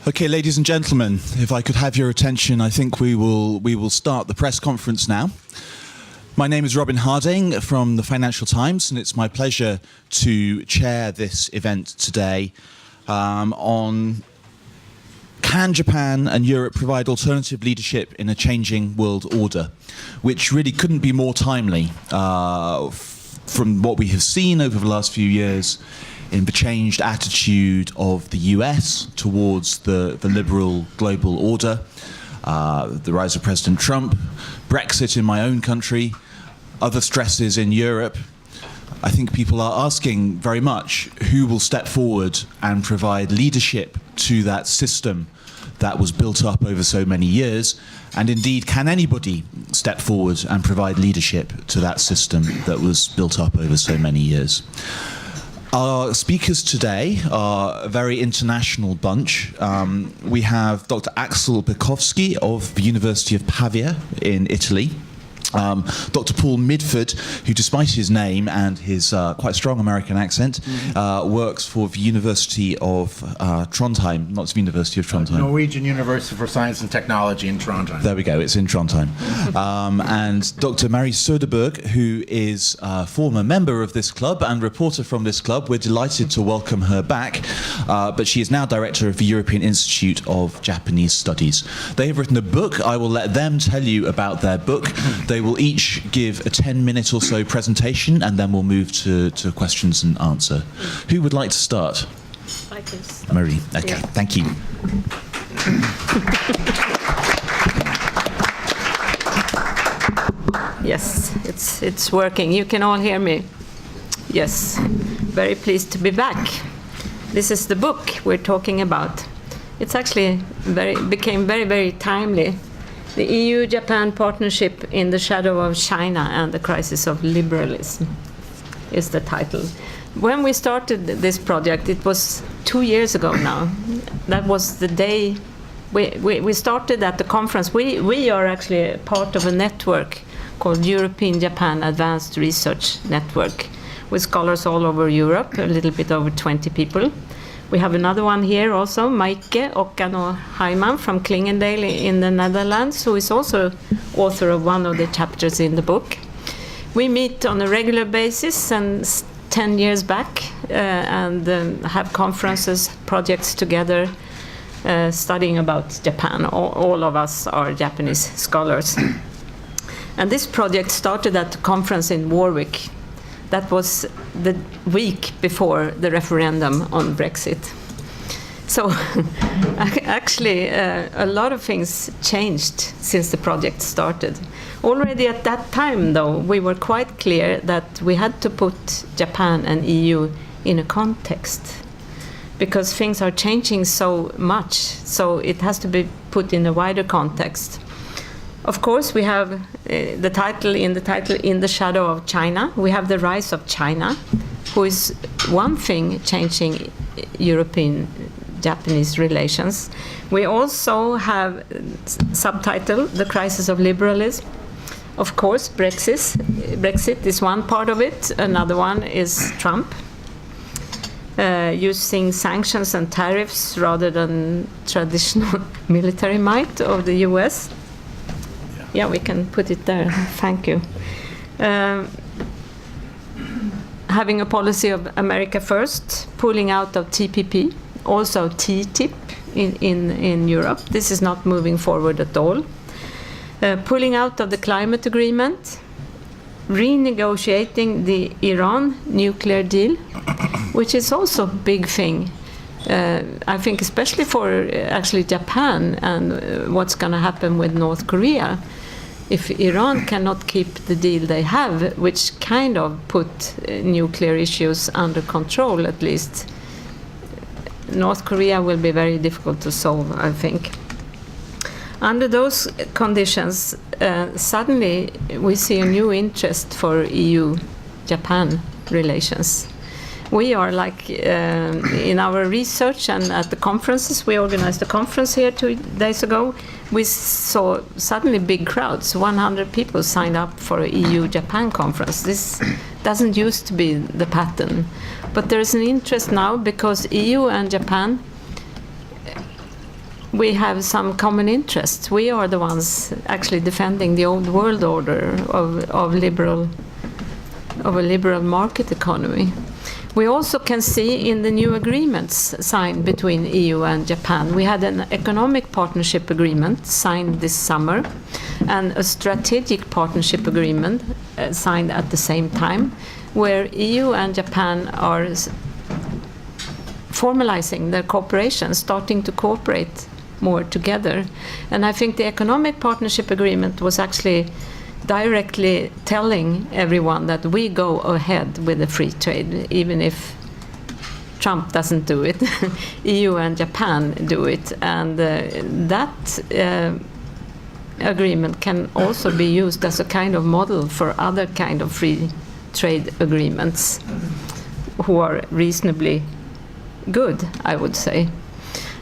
Okay, ladies and gentlemen, if I could have your attention, I think we will start the press conference now. My name is Robin Harding from the Financial Times, and it's my pleasure to chair this event today on can Japan and Europe provide alternative leadership in a changing world order, which really couldn't be more timely from what we have seen over the last few years in the changed attitude of the US towards the liberal global order, the rise of President Trump, Brexit in my own country, other stresses in Europe. I think people are asking very much who will step forward and provide leadership to that system that was built up over so many years, and indeed, can anybody step forward and provide leadership to that system that was built up over so many years? Our speakers today are a very international bunch. We have Dr. Axel Berkofsky of the University of Pavia in Italy. Dr. Paul Midford, who despite his name and his quite strong American accent, works for the University of Trondheim, not the University of Trondheim. Norwegian University for Science and Technology in Trondheim. There we go, it's in Trondheim. And Dr. Mary Söderberg, who is a former member of this club and reporter from this club. We're delighted to welcome her back, but she is now director of the European Institute of Japanese Studies. They have written a book. I will let them tell you about their book. They will each give a 10-minute or so presentation, and then we'll move to questions and answer. Who would like to start? I can start. Marie. Okay, yeah. Thank you. Yes, it's working. You can all hear me. Yes, very pleased to be back. This is the book we're talking about. It's actually became very timely. The EU-Japan Partnership in the Shadow of China and the Crisis of Liberalism is the title. When we started this project, it was 2 years ago now. That was the day we started at the conference. We are actually part of a network called European-Japan Advanced Research Network with scholars all over Europe, a little bit over 20 people. We have another one here also, Maaike Okkano-Heiman from Klingendale in the Netherlands, who is also author of one of the chapters in the book. We meet on a regular basis and 10 years back and have conferences, projects together, studying about Japan. All of us are Japanese scholars. And this project started at the conference in Warwick. That was the week before the referendum on Brexit. So actually, a lot of things changed since the project started. Already at that time, though, we were quite clear that we had to put Japan and EU in a context, because things are changing so much, so it has to be put in a wider context. Of course, we have the title, In the Shadow of China. We have the rise of China, who is one thing changing European-Japanese relations. We also have subtitle, The Crisis of Liberalism. Of course, Brexit is one part of it. Another one is Trump, using sanctions and tariffs rather than traditional military might of the US. Yeah, we can put it there. Thank you. Having a policy of America first, pulling out of TPP, also TTIP in Europe. This is not moving forward at all. Pulling out of the climate agreement, renegotiating the Iran nuclear deal, which is also a big thing. I think especially for actually Japan and what's going to happen with North Korea. If Iran cannot keep the deal they have, which kind of put nuclear issues under control at least, North Korea will be very difficult to solve, I think. Under those conditions, suddenly we see a new interest for EU-Japan relations. We are like, in our research and at the conferences, we organized a conference here 2 days ago, we saw suddenly big crowds, 100 people signed up for an EU-Japan conference. This doesn't used to be the pattern. But there is an interest now because EU and Japan we have some common interests. We are the ones actually defending the old world order of a liberal market economy. We also can see in the new agreements signed between EU and Japan. We had an economic partnership agreement signed this summer and a strategic partnership agreement signed at the same time, where EU and Japan are formalizing their cooperation, starting to cooperate more together. And I think the economic partnership agreement was actually directly telling everyone that we go ahead with the free trade, even if Trump doesn't do it. EU and Japan do it, and that agreement can also be used as a kind of model for other kind of free trade agreements who are reasonably good, I would say.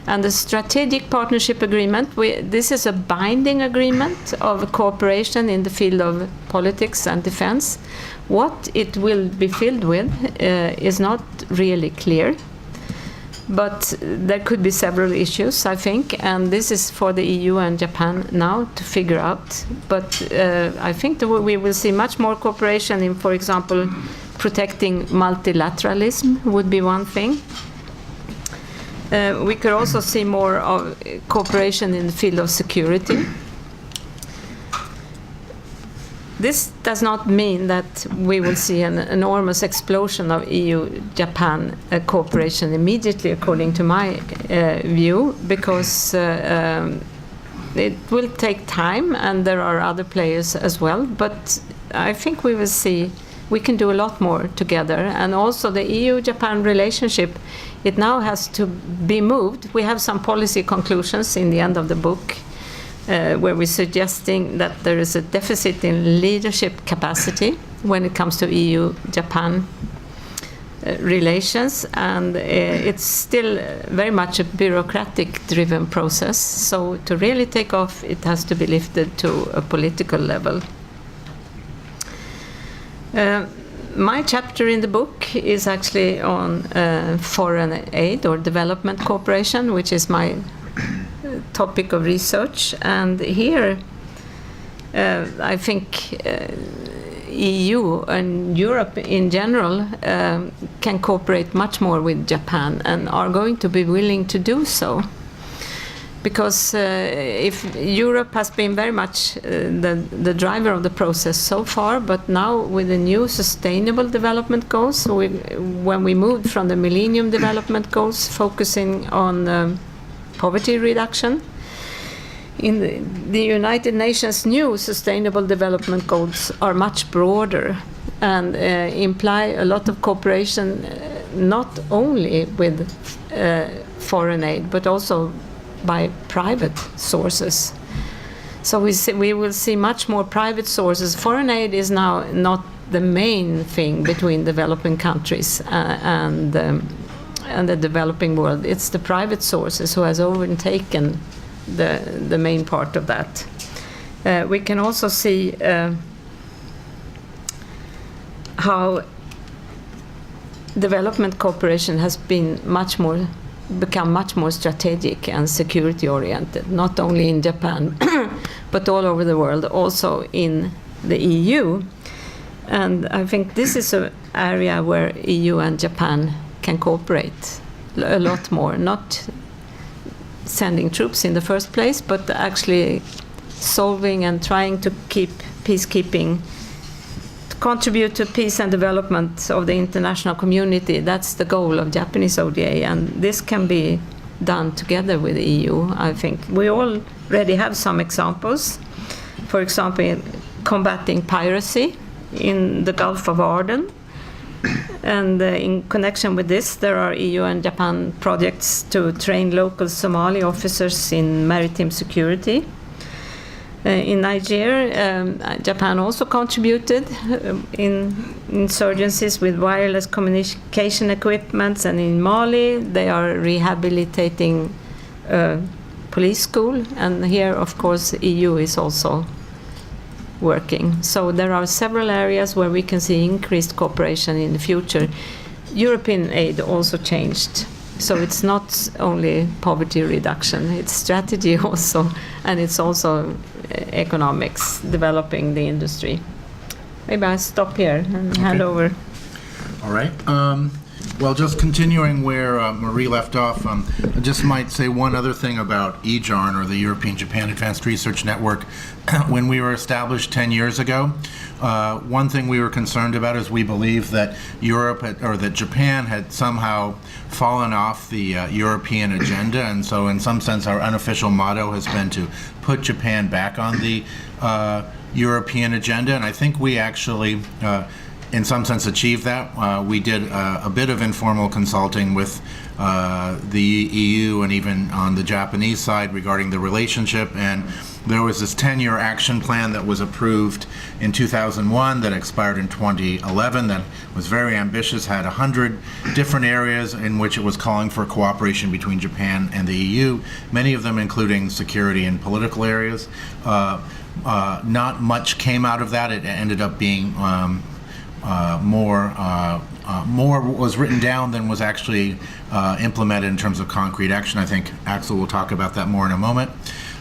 And the strategic partnership agreement, this is a binding agreement of cooperation in the field of politics and defense. What it will be filled with is not really clear, but there could be several issues, I think, and this is for the EU and Japan now to figure out. But I think that we will see much more cooperation in, for example, protecting multilateralism would be one thing. We could also see more of cooperation in the field of security. This does not mean that we will see an enormous explosion of EU-Japan cooperation immediately, according to my view, because it will take time and there are other players as well. But I think we will see we can do a lot more together. And also the EU-Japan relationship, it now has to be moved. We have some policy conclusions in the end of the book where we're suggesting that there is a deficit in leadership capacity when it comes to EU-Japan relations, and it's still very much a bureaucratic-driven process. So to really take off, it has to be lifted to a political level. My chapter in the book is actually on foreign aid or development cooperation, which is my topic of research. And here, I think EU and Europe in general can cooperate much more with Japan and are going to be willing to do so. Because if Europe has been very much the driver of the process so far, but now with the new sustainable development goals, when we moved from the Millennium Development Goals focusing on poverty reduction, in the United Nations new sustainable development goals are much broader and imply a lot of cooperation not only with foreign aid, but also by private sources. So we will see much more private sources. Foreign aid is now not the main thing between developing countries and the developing world. It's the private sources who has overtaken the main part of that. We can also see how development cooperation has become much more strategic and security oriented, not only in Japan but all over the world, also in the EU. And I think this is an area where EU and Japan can cooperate a lot more, not sending troops in the first place, but actually solving and trying to keep peacekeeping, to contribute to peace and development of the international community. That's the goal of Japanese ODA, and this can be done together with the EU, I think. We already have some examples. For example, combating piracy in the Gulf of Aden. And in connection with this, there are EU and Japan projects to train local Somali officers in maritime security. In Niger, Japan also contributed in insurgencies with wireless communication equipment, and in Mali, they are rehabilitating a police school, and here, of course, EU is also working. So there are several areas where we can see increased cooperation in the future. European aid also changed So it's not only poverty reduction, it's strategy also, and it's also economics, developing the industry. Maybe I'll stop here and hand over. All right. Well, just continuing where Marie left off, I just might say one other thing about EIJS, or the European Japan Advanced Research Network. When we were established 10 years ago, one thing we were concerned about is we believed that that Japan had somehow fallen off the European agenda, and so in some sense our unofficial motto has been to put Japan back on the European agenda, and I think we actually in some sense achieved that. We did a bit of informal consulting with the EU and even on the Japanese side regarding the relationship, and there was this 10-year action plan that was approved in 2001 that expired in 2011 that was very ambitious, had 100 different areas in which it was calling for cooperation between Japan and the EU, many of them including security and political areas. Not much came out of that. It ended up being more was written down than was actually implemented in terms of concrete action. I think Axel will talk about that more in a moment.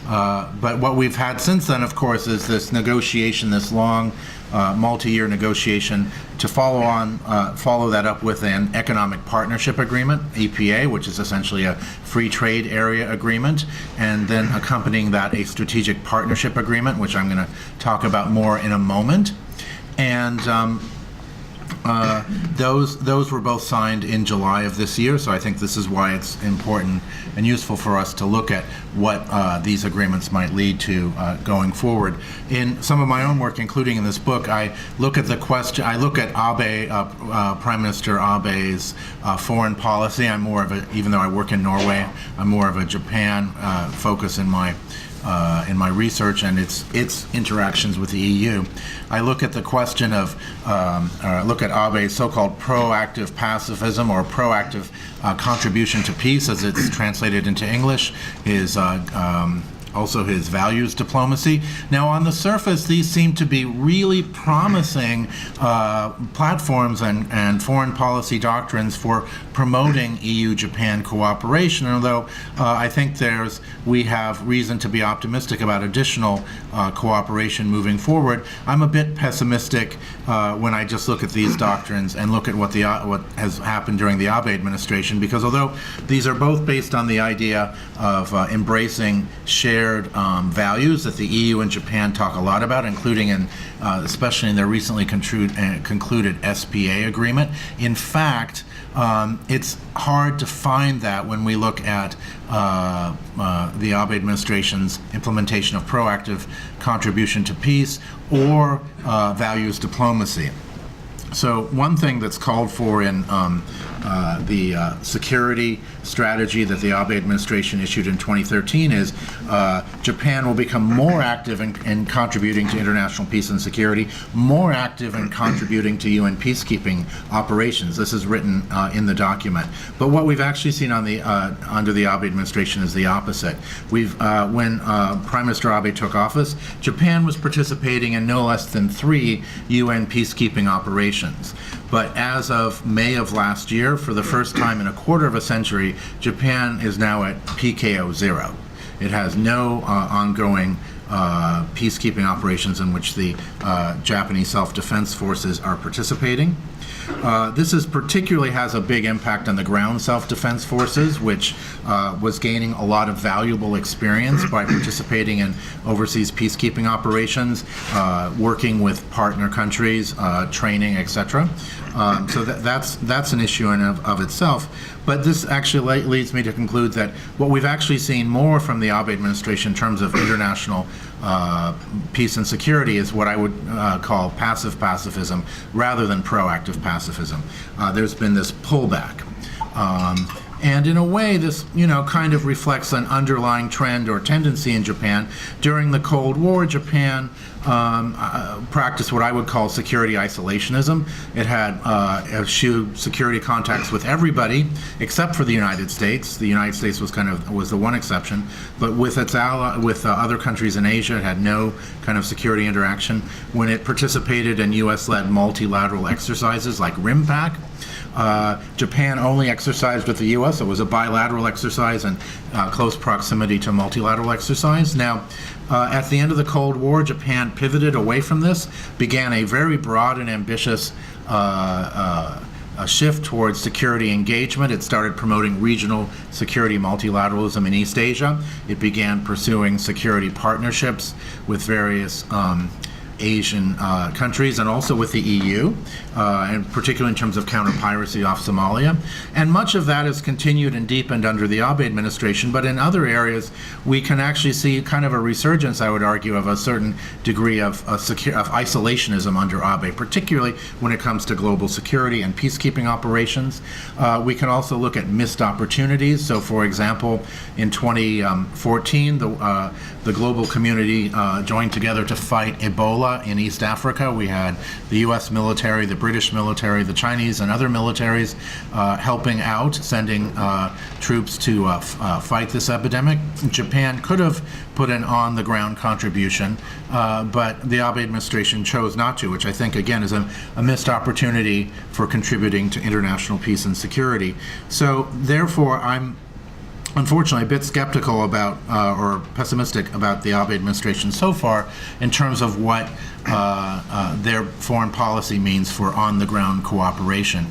But what we've had since then, of course, is this negotiation, this long multi-year negotiation to follow that up with an economic partnership agreement, EPA, which is essentially a free trade area agreement, and then accompanying that a strategic partnership agreement, which I'm going to talk about more in a moment. And those were both signed in July of this year, so I think this is why it's important and useful for us to look at what these agreements might lead to going forward. In some of my own work, including in this book, I look at the question. I look at Abe, Prime Minister Abe's foreign policy. I'm more of a, even though I work in Norway, I'm more of a Japan focus in my research and its interactions with the EU. I look at the question of, look at Abe's so-called proactive pacifism or proactive contribution to peace, as it's translated into English, is also his values diplomacy. Now, on the surface, these seem to be really promising platforms and foreign policy doctrines for promoting EU-Japan cooperation, although I think we have reason to be optimistic about additional cooperation moving forward. I'm a bit pessimistic when I just look at these doctrines and look at what has happened during the Abe administration, because although these are both based on the idea of embracing shared values that the EU and Japan talk a lot about, including especially in their recently concluded SPA agreement. In fact, it's hard to find that when we look at the Abe administration's implementation of proactive contribution to peace or values diplomacy. So one thing that's called for in the security strategy that the Abe administration issued in 2013 is Japan will become more active in contributing to international peace and security, more active in contributing to UN peacekeeping operations. This is written in the document. But what we've actually seen on the under the Abe administration is the opposite. When Prime Minister Abe took office, Japan was participating in no less than 3 UN peacekeeping operations. But as of May of last year, for the first time in a quarter of a century, Japan is now at PKO 0. It has no ongoing peacekeeping operations in which the Japanese self-defense forces are participating. This particularly has a big impact on the ground self-defense forces, which was gaining a lot of valuable experience by participating in overseas peacekeeping operations, working with partner countries, training, etc. So that's an issue in of itself. But this actually leads me to conclude that what we've actually seen more from the Abe administration in terms of international peace and security is what I would call passive pacifism rather than proactive pacifism. There's been this pullback. And in a way, this kind of reflects an underlying trend or tendency in Japan. During the Cold War, Japan practiced what I would call security isolationism. It had eschewed security contacts with everybody except for the United States. The United States was the one exception, but with its other countries in Asia, it had no kind of security interaction. When it participated in U.S.-led multilateral exercises like RIMPAC, Japan only exercised with the U.S. It was a bilateral exercise in close proximity to multilateral exercise. Now, at the end of the Cold War, Japan pivoted away from this, began a very broad and ambitious a shift towards security engagement. It started promoting regional security multilateralism in East Asia. It began pursuing security partnerships with various Asian countries and also with the EU, and particularly in terms of counter-piracy off Somalia. And much of that has continued and deepened under the Abe administration, but in other areas we can actually see kind of a resurgence, I would argue, of a certain degree of isolationism under Abe, particularly when it comes to global security and peacekeeping operations. We can also look at missed opportunities. So, for example, in 2014, the global community joined together to fight Ebola in East Africa. We had the U.S. military, the British military, the Chinese and other militaries helping out, sending troops to fight this epidemic. Japan could have put an on-the-ground contribution, but the Abe administration chose not to, which I think, again, is a missed opportunity for contributing to international peace and security. So, therefore, I'm unfortunately a bit skeptical about or pessimistic about the Abe administration so far in terms of what their foreign policy means for on-the-ground cooperation.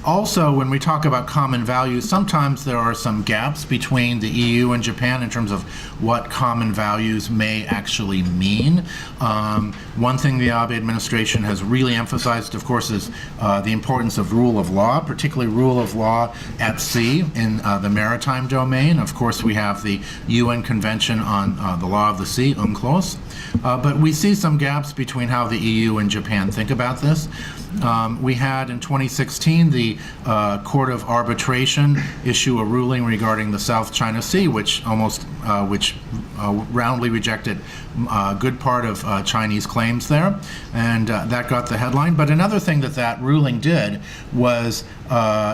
Also, when we talk about common values, sometimes there are some gaps between the EU and Japan in terms of what common values may actually mean. One thing the Abe administration has really emphasized, of course, is the importance of rule of law, particularly rule of law at sea in the maritime domain. Of course, we have the UN Convention on the Law of the Sea, UNCLOS. But we see some gaps between how the EU and Japan think about this. We had in 2016 the Court of Arbitration issue a ruling regarding the South China Sea, which roundly rejected a good part of Chinese claims there, and that got the headline. But another thing that ruling did was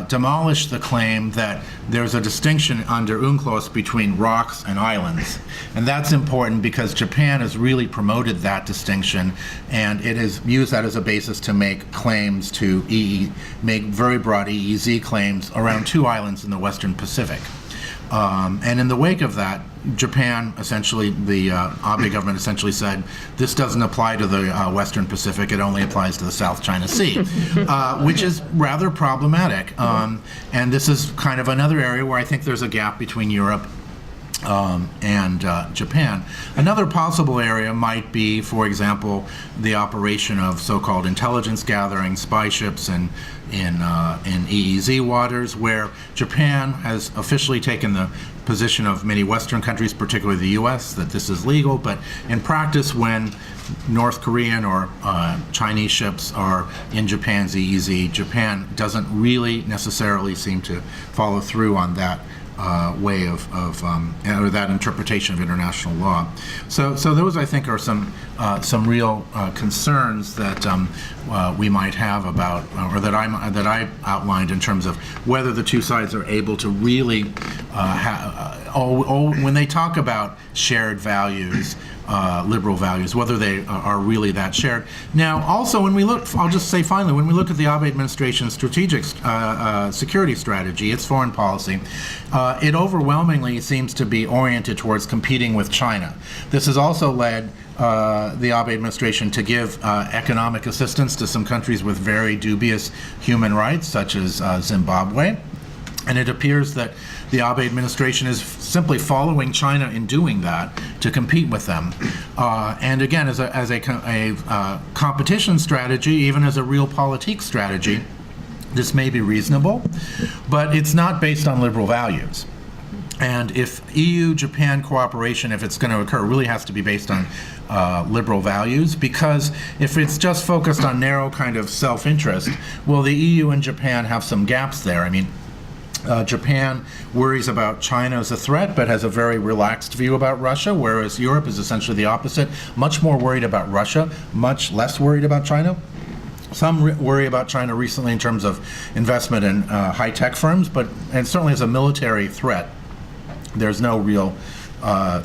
demolish the claim that there's a distinction under UNCLOS between rocks and islands. And that's important because Japan has really promoted that distinction, and it has used that as a basis to make claims to make very broad EEZ claims around 2 islands in the Western Pacific. And in the wake of that, Japan essentially, the Abe government essentially said, this doesn't apply to the Western Pacific, it only applies to the South China Sea, which is rather problematic. And this is kind of another area where I think there's a gap between Europe and Japan. Another possible area might be, for example, the operation of so-called intelligence gathering spy ships in EEZ waters, where Japan has officially taken the position of many Western countries, particularly the U.S., that this is legal, but in practice, when North Korean or Chinese ships are in Japan's EEZ, Japan doesn't really necessarily seem to follow through on that way of or that interpretation of international law. So those, I think, are some real concerns that we might have about, or that I outlined in terms of whether the two sides are able to really when they talk about shared values, liberal values, whether they are really that shared. Now, also, when we look, I'll just say finally, when we look at the Abe administration's strategic security strategy, its foreign policy, it overwhelmingly seems to be oriented towards competing with China. This has also led the Abe administration to give economic assistance to some countries with very dubious human rights, such as Zimbabwe. And it appears that the Abe administration is simply following China in doing that to compete with them. And again, as a competition strategy, even as a realpolitik strategy, this may be reasonable, but it's not based on liberal values. And if EU-Japan cooperation, if it's going to occur, really has to be based on liberal values, because if it's just focused on narrow kind of self-interest, well, the EU and Japan have some gaps there. I mean, Japan worries about China as a threat, but has a very relaxed view about Russia, whereas Europe is essentially the opposite, much more worried about Russia, much less worried about China. Some worry about China recently in terms of investment in high-tech firms, and certainly as a military threat, there's no real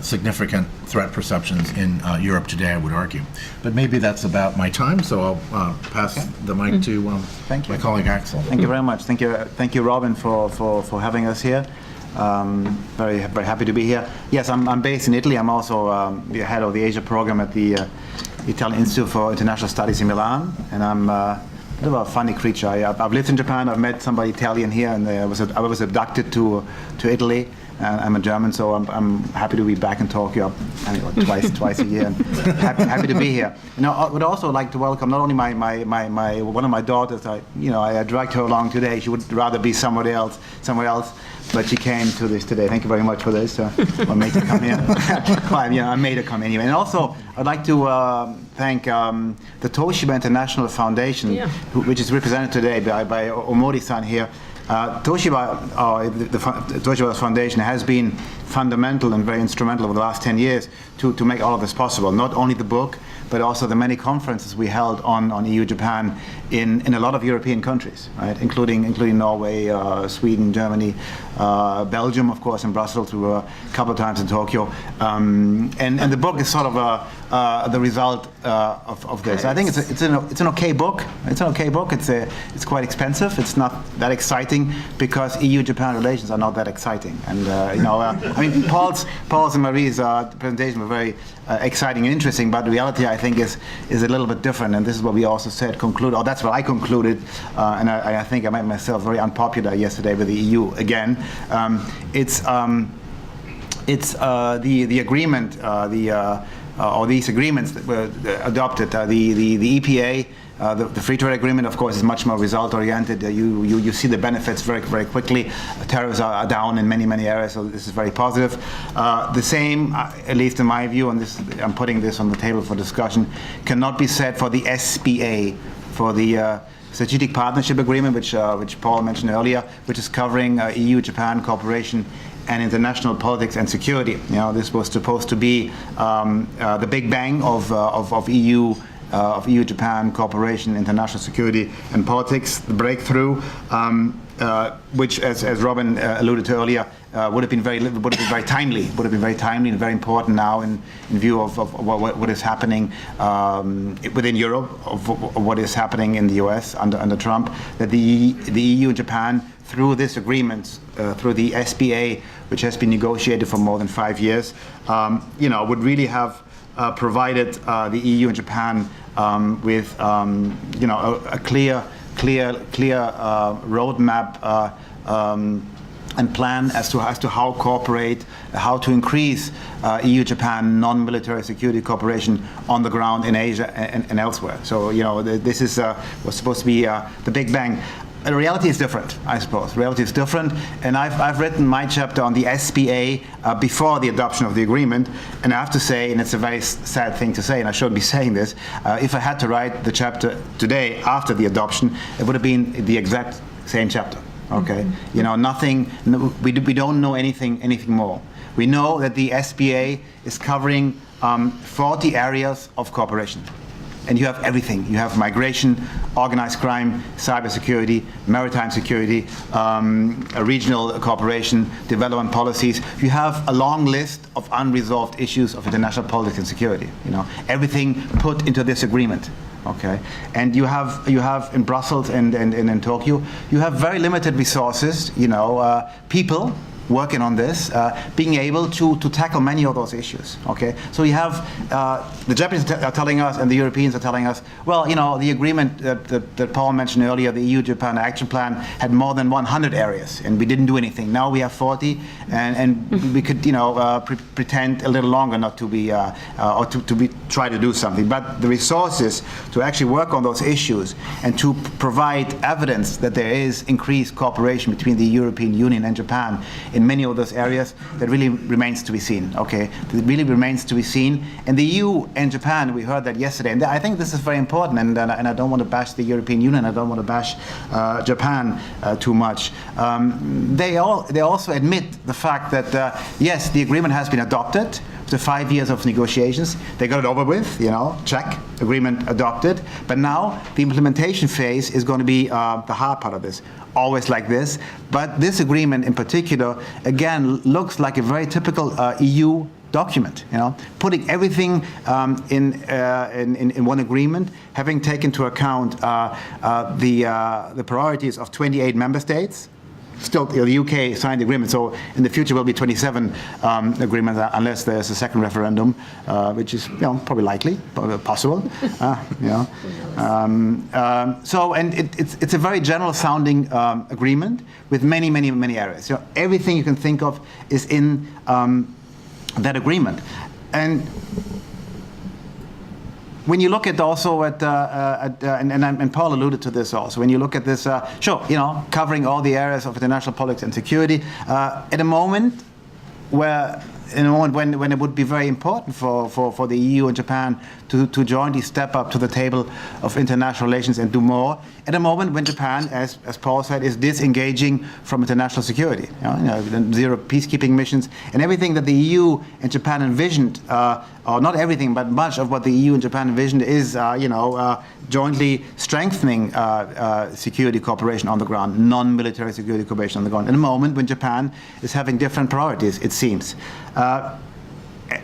significant threat perceptions in Europe today, I would argue. But maybe that's about my time, so I'll pass the mic to my colleague Axel. Thank you very much. Thank you, Robin, for having us here. Very happy to be here. Yes, I'm based in Italy. I'm also the head of the Asia program at the Italian Institute for International Studies in Milan, and I'm a bit of a funny creature. I've lived in Japan. I've met somebody Italian here, and I was abducted to Italy. I'm a German, so I'm happy to be back in Tokyo twice a year, and happy to be here. I would also like to welcome not only my one of my daughters. I dragged her along today. She would rather be somewhere else, but she came to this today. Thank you very much for this. I made her come here. I made her come anyway. And also, I'd like to thank the Toshiba International Foundation, which is represented today by Omori-san here. Toshiba, the Toshiba Foundation has been fundamental and very instrumental over the last 10 years to make all of this possible. Not only the book, but also the many conferences we held on EU-Japan in a lot of European countries, right? Including Norway, Sweden, Germany, Belgium, of course, in Brussels. We were a couple of times in Tokyo. And the book is sort of the result of this. I think it's an okay book. It's an okay book. It's quite expensive. It's not that exciting because EU-Japan relations are not that exciting. And I mean, Paul's and Marie's presentation were very exciting and interesting, but the reality, I think, is a little bit different. And this is what we also said. That's what I concluded, and I think I made myself very unpopular yesterday with the EU again. It's the agreement, or these agreements that were adopted. The EPA. The free trade agreement, of course, is much more result-oriented. You see the benefits very, very quickly. Tariffs are down in many areas, so this is very positive. The same, at least in my view, and I'm putting this on the table for discussion, cannot be said for the SPA, for the Strategic Partnership Agreement, which Paul mentioned earlier, which is covering EU-Japan cooperation and international politics and security. This was supposed to be the big bang of EU-Japan cooperation, international security and politics, the breakthrough, which, as Robin alluded to earlier, would have been very timely and very important now in view of what is happening within Europe, of what is happening in the US under Trump, that the EU and Japan, through this agreement, through the SPA, which has been negotiated for more than 5 years, would really have provided the EU and Japan with a clear roadmap and plan as to how cooperate, how to increase EU-Japan non-military security cooperation on the ground in Asia and elsewhere. So this was supposed to be the big bang. The reality is different, I suppose. Reality is different, and I've written my chapter on the SPA before the adoption of the agreement, and I have to say, and it's a very sad thing to say, and I shouldn't be saying this, if I had to write the chapter today after the adoption, it would have been the exact same chapter. Okay, nothing. We don't know anything more. We know that the SPA is covering 40 areas of cooperation. And you have everything. You have migration, organized crime, cybersecurity, maritime security, regional cooperation, development policies. You have a long list of unresolved issues of international politics and security. Everything put into this agreement. Okay, and you have in Brussels and in Tokyo, you have very limited resources. People working on this, being able to tackle many of those issues. Okay, so you have the Japanese are telling us, and the Europeans are telling us, well, the agreement that Paul mentioned earlier, the EU-Japan Action Plan, had more than 100 areas, and we didn't do anything. Now we have 40, and we could, pretend a little longer not to be, or to try to do something. But the resources to actually work on those issues and to provide evidence that there is increased cooperation between the European Union and Japan in many of those areas, that really remains to be seen. Okay, it really remains to be seen. And the EU and Japan, we heard that yesterday, and I think this is very important. And I don't want to bash the European Union. I don't want to bash Japan too much. They also admit the fact that yes, the agreement has been adopted. After 5 years of negotiations, they got it over with, check, agreement adopted. But now the implementation phase is going to be the hard part of this. Always like this. But this agreement in particular, again, looks like a very typical EU document, putting everything in one agreement, having taken into account the priorities of 28 member states. Still, the UK signed the agreement, so in the future will be 27 agreements unless there's a second referendum, which is probably likely, possible. So, and it's a very general sounding agreement with many areas. Everything you can think of is in that agreement, and when you look at also and Paul alluded to this also, when you look at this, covering all the areas of international politics and security, at a moment when it would be very important for the EU and Japan to jointly step up to the table of international relations and do more, at a moment when Japan, as Paul said, is disengaging from international security, zero peacekeeping missions, and everything that the EU and Japan envisioned, or not everything, but much of what the EU and Japan envisioned is, jointly strengthening security cooperation on the ground, non-military security cooperation on the ground, in a moment when Japan is having different priorities, it seems.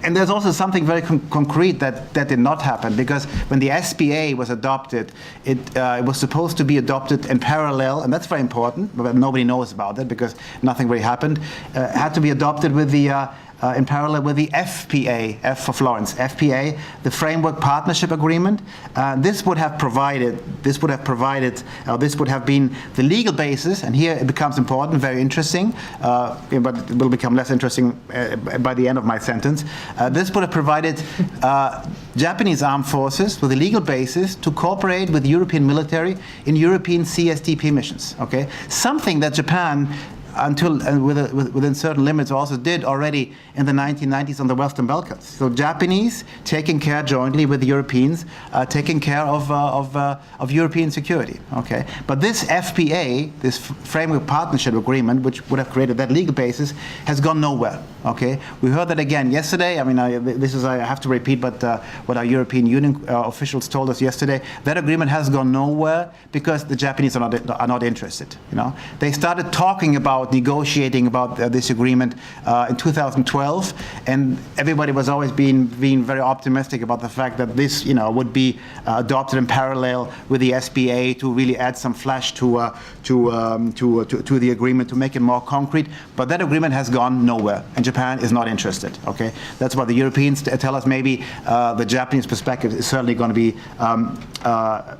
And there's also something very concrete that did not happen, because when the SPA was adopted, it was supposed to be adopted in parallel, and that's very important, but nobody knows about it because nothing really happened. Had to be adopted with the in parallel with the FPA, F for Florence, FPA, the Framework Partnership Agreement. This would have been the legal basis, and here it becomes important, very interesting, but it will become less interesting by the end of my sentence. This would have provided Japanese armed forces with a legal basis to cooperate with European military in European CSDP missions. Okay, something that Japan, within certain limits, also did already in the 1990s on the Western Balkans. So Japanese taking care jointly with the Europeans, taking care of European security. Okay, but this FPA, this Framework Partnership Agreement, which would have created that legal basis, has gone nowhere. Okay, we heard that again yesterday. I mean, I have to repeat, but what our European Union officials told us yesterday. That agreement has gone nowhere because the Japanese are not interested. They started talking about negotiating about this agreement in 2012, and everybody was always being very optimistic about the fact that this would be adopted in parallel with the SPA to really add some flesh to the agreement, to make it more concrete. But that agreement has gone nowhere, and Japan is not interested. Okay, that's what the Europeans tell us. Maybe the Japanese perspective is certainly going to be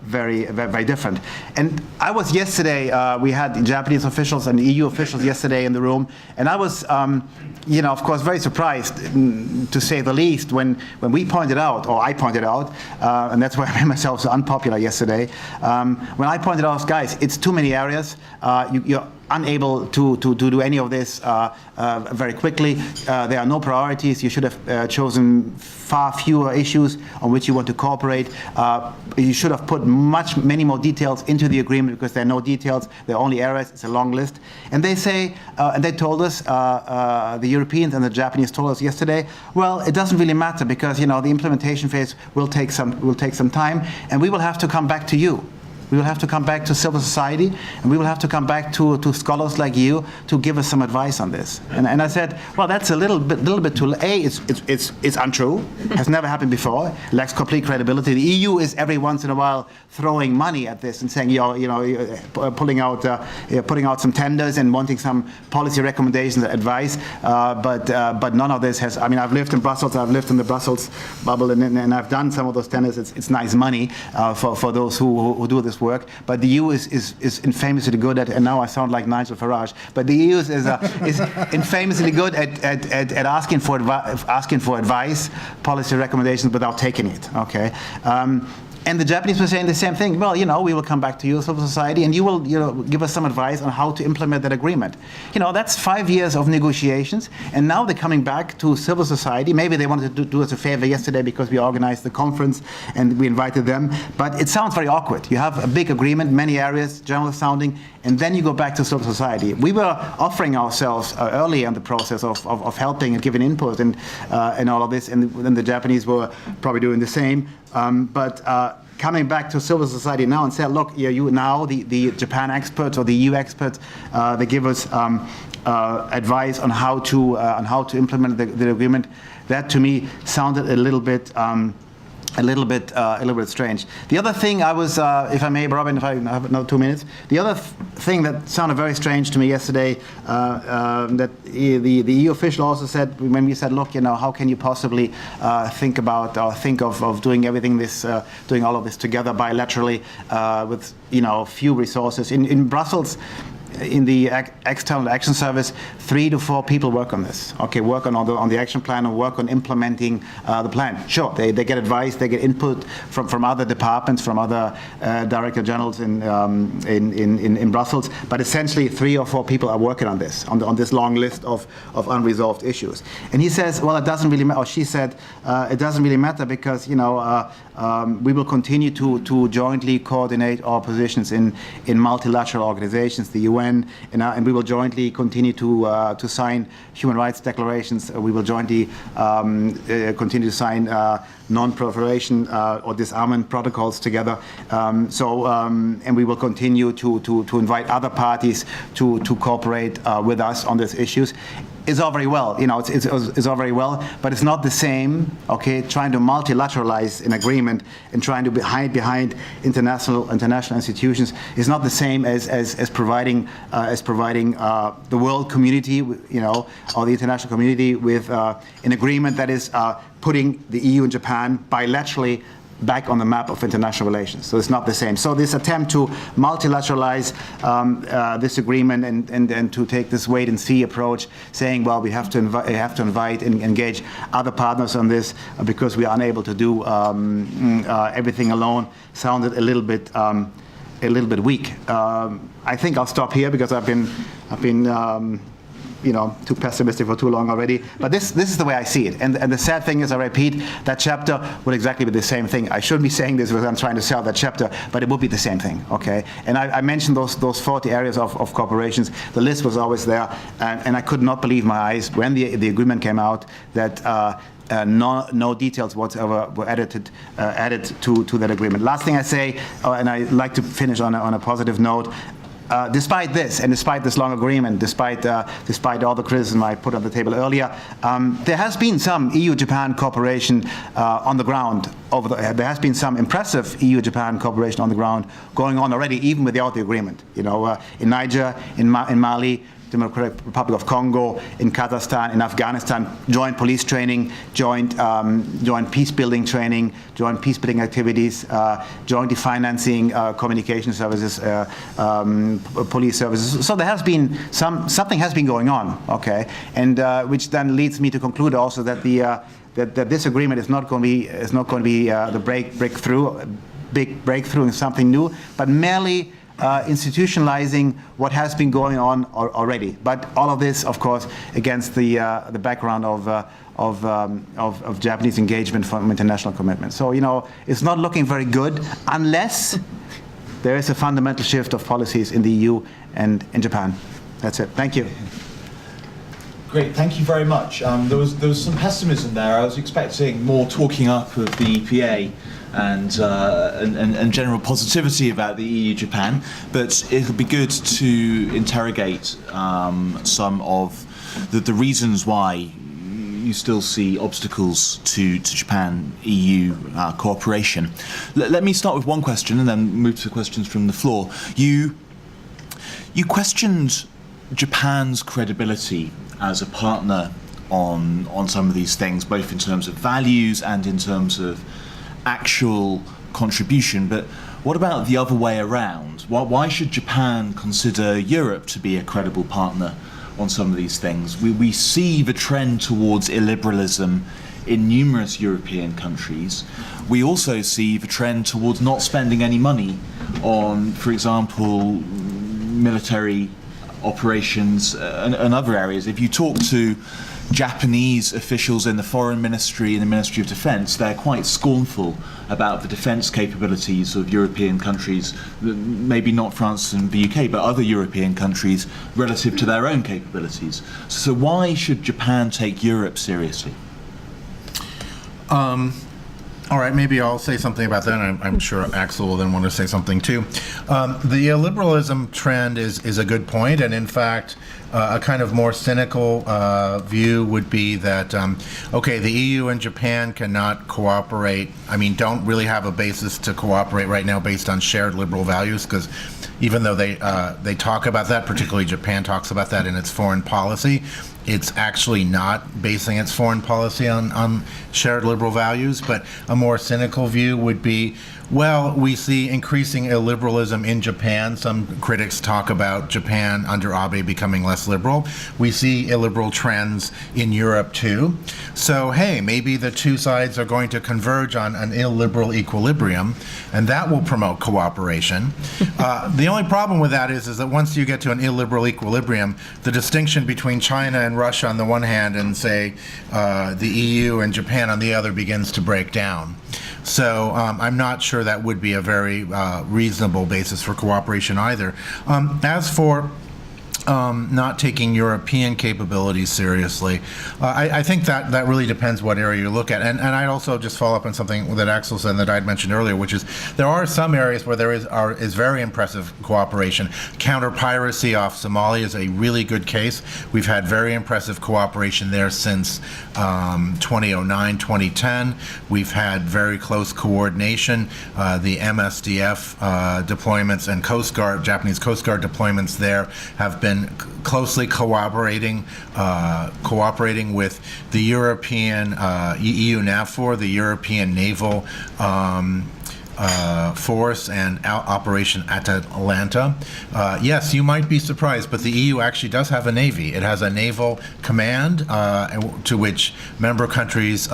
very different. And I was yesterday. We had Japanese officials and EU officials yesterday in the room, and I was, of course, very surprised, to say the least, when we pointed out, or I pointed out, and that's why I made myself so unpopular yesterday. When I pointed out, guys, it's too many areas. You're unable to do any of this very quickly. There are no priorities. You should have chosen far fewer issues on which you want to cooperate. You should have put many more details into the agreement, because there are no details. There are only areas. It's a long list. And they say, and they told us, the Europeans and the Japanese told us yesterday, well, it doesn't really matter, because the implementation phase will take some time, and we will have to come back to you. We will have to come back to civil society, and we will have to come back to scholars like you to give us some advice on this. And I said, well, that's a little bit too late. It's untrue. Has never happened before. Lacks complete credibility. The EU is every once in a while throwing money at this and saying, putting out some tenders and wanting some policy recommendations and advice. But none of this has. I mean, I've lived in Brussels. I've lived in the Brussels bubble, and I've done some of those tenders. It's nice money for those who do this work, but the EU is infamously good at, and now I sound like Nigel Farage, but the EU is infamously good at asking for advice, policy recommendations, without taking it. Okay. And the Japanese were saying the same thing. Well, we will come back to you, civil society, and you will, give us some advice on how to implement that agreement. That's 5 years of negotiations, and now they're coming back to civil society. Maybe they wanted to do us a favor yesterday because we organized the conference and we invited them. But it sounds very awkward. You have a big agreement, many areas, general sounding, and then you go back to civil society. We were offering ourselves early in the process of helping and giving input and all of this, and then the Japanese were probably doing the same. But coming back to civil society now and say, look, you now the Japan experts or the EU experts, they give us advice on how to implement the agreement. That to me sounded a little bit strange. The other thing I was, if I may, Robin, if I have another 2 minutes, the other thing that sounded very strange to me yesterday, that the EU official also said, when we said, look, how can you possibly think of doing doing all of this together bilaterally with, few resources. In Brussels, in the External Action Service, 3 to 4 people work on this. Okay, work on the action plan and work on implementing the plan. Sure, they get advice, they get input from other departments, from other director generals in Brussels. But essentially, 3 or 4 people are working on this, on this long list of unresolved issues. And he says, well, it doesn't really matter. Or she said, it doesn't really matter because we will continue to jointly coordinate our positions in multilateral organizations, the UN. And we will jointly continue to sign human rights declarations. We will jointly continue to sign non-proliferation or disarmament protocols together. And we will continue to invite other parties to cooperate with us on these issues. It's all very well, it's all very well, but it's not the same, okay, trying to multilateralize an agreement and trying to hide behind international institutions is not the same as providing the world community, or the international community with an agreement that is putting the EU and Japan bilaterally back on the map of international relations. So it's not the same. So this attempt to multilateralize this agreement and to take this wait and see approach, saying, well, we have to invite and engage other partners on this because we are unable to do everything alone, sounded a little bit weak. I think I'll stop here because I've been too pessimistic for too long already. But this is the way I see it. And the sad thing is, I repeat, that chapter would exactly be the same thing. I shouldn't be saying this because I'm trying to sell that chapter, but it would be the same thing, okay? And I mentioned those 40 areas of cooperations. The list was always there, and I could not believe my eyes when the agreement came out that no details whatsoever were added to that agreement. Last thing I say, and I like to finish on a positive note, despite this, and despite this long agreement, despite all the criticism I put on the table earlier, there has been some EU-Japan cooperation on the ground. There has been some impressive EU-Japan cooperation on the ground going on already, even without the agreement. In Niger, in Mali, Democratic Republic of Congo, in Kazakhstan, in Afghanistan, joint police training, joint peace-building training, joint peace-building activities, jointly financing communication services, police services. So there has been something has been going on, okay, and which then leads me to conclude also that that this agreement is not going to be the big breakthrough in something new, but merely institutionalizing what has been going on already. But all of this, of course, against the background of Japanese engagement from international commitment. So it's not looking very good unless there is a fundamental shift of policies in the EU and in Japan. That's it. Thank you. Great, thank you very much. There was some pessimism there. I was expecting more talking up of the EPA and general positivity about the EU-Japan, but it'll be good to interrogate some of the reasons why you still see obstacles to Japan-EU cooperation. Let me start with one question and then move to questions from the floor. You questioned Japan's credibility as a partner on some of these things, both in terms of values and in terms of actual contribution. But what about the other way around? Why should Japan consider Europe to be a credible partner on some of these things? We see the trend towards illiberalism in numerous European countries. We also see the trend towards not spending any money on, for example, military operations and other areas. If you talk to Japanese officials in the Foreign Ministry and the Ministry of Defence, they're quite scornful about the defence capabilities of European countries, maybe not France and the UK, but other European countries relative to their own capabilities. So why should Japan take Europe seriously? All right, maybe I'll say something about that, and I'm sure Axel will then want to say something too. The illiberalism trend is a good point, and in fact, a kind of more cynical view would be that, okay, the EU and Japan cannot cooperate, don't really have a basis to cooperate right now based on shared liberal values, because even though they talk about that, particularly Japan talks about that in its foreign policy, it's actually not basing its foreign policy on shared liberal values. But a more cynical view would be, well, we see increasing illiberalism in Japan. Some critics talk about Japan under Abe becoming less liberal. We see illiberal trends in Europe too. So, hey, maybe the two sides are going to converge on an illiberal equilibrium, and that will promote cooperation. The only problem with that is that once you get to an illiberal equilibrium, the distinction between China and Russia on the one hand and, say, the EU and Japan on the other begins to break down. So I'm not sure that would be a very reasonable basis for cooperation either. As for not taking European capabilities seriously, I think that really depends what area you look at. And I'd also just follow up on something that Axel said that I'd mentioned earlier, which is there are some areas where there is very impressive cooperation. Counter-piracy off Somalia is a really good case. We've had very impressive cooperation there since 2009, 2010. We've had very close coordination. The MSDF deployments and Coast Guard, Japanese Coast Guard deployments there have been closely cooperating with the European EU NAVFOR, the European Naval Force, and Operation Atalanta. Yes, you might be surprised, but the EU actually does have a navy. It has a naval command to which member countries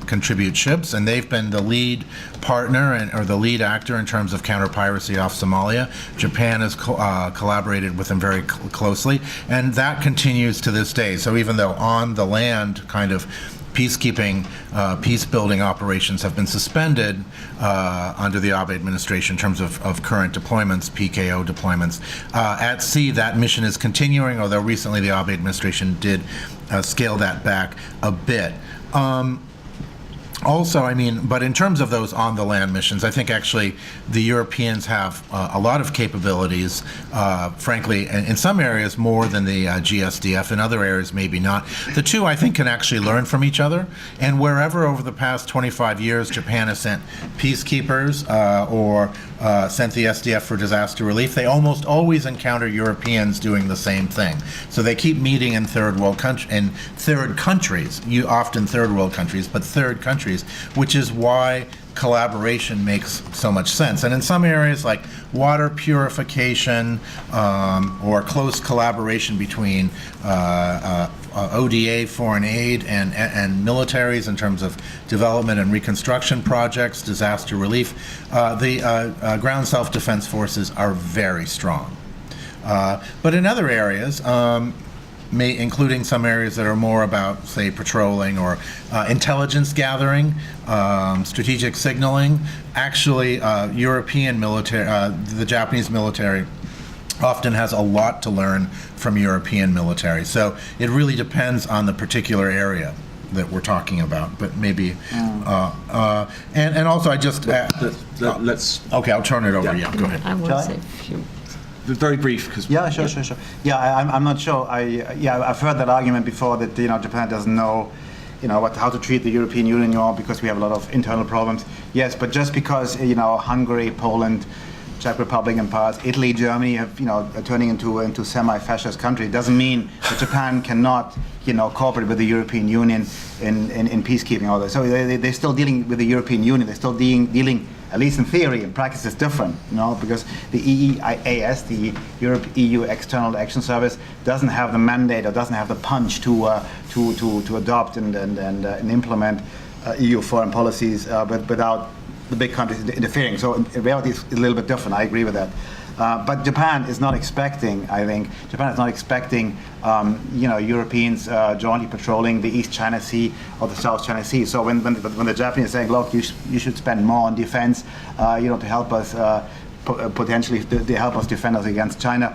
contribute ships, and they've been the lead partner or the lead actor in terms of counter-piracy off Somalia. Japan has collaborated with them very closely, and that continues to this day. So even though on the land kind of peacekeeping, peace-building operations have been suspended under the Abe administration in terms of current deployments, PKO deployments. At sea, that mission is continuing, although recently the Abe administration did scale that back a bit. Also, but in terms of those on-the-land missions, I think actually the Europeans have a lot of capabilities, frankly, in some areas more than the GSDF, in other areas maybe not. The two, I think, can actually learn from each other, and wherever over the past 25 years Japan has sent peacekeepers or sent the SDF for disaster relief, they almost always encounter Europeans doing the same thing. So they keep meeting in third countries, often third world countries, but third countries, which is why collaboration makes so much sense. And in some areas like water purification or close collaboration between ODA, foreign aid, and militaries in terms of development and reconstruction projects, disaster relief, the ground self-defense forces are very strong. But in other areas, including some areas that are more about, say, patrolling or intelligence gathering, strategic signaling. Actually, European military, the Japanese military often has a lot to learn from European military. So it really depends on the particular area that we're talking about, but maybe, and also I just, let's... Okay, I'll turn it over, yeah, go ahead. I will say a few. Very brief, because... Yeah, sure. Yeah, I'm not sure. I've heard that argument before that Japan doesn't know, how to treat the European Union anymore because we have a lot of internal problems. Yes, but just because Hungary, Poland, Czech Republic, and parts, Italy, Germany have turning into semi-fascist country doesn't mean that Japan cannot cooperate with the European Union in peacekeeping. All that. So they're still dealing with the European Union. They're still dealing at least in theory. In practice, it's different, because the EIJS, the EU External Action Service, doesn't have the mandate or doesn't have the punch to adopt and implement EU foreign policies without the big countries interfering. So in reality, it's a little bit different. I agree with that. But Japan is not expecting, Europeans jointly patrolling the East China Sea or the South China Sea. So when the Japanese are saying, look, you should spend more on defense, to help us, potentially to help us defend us against China,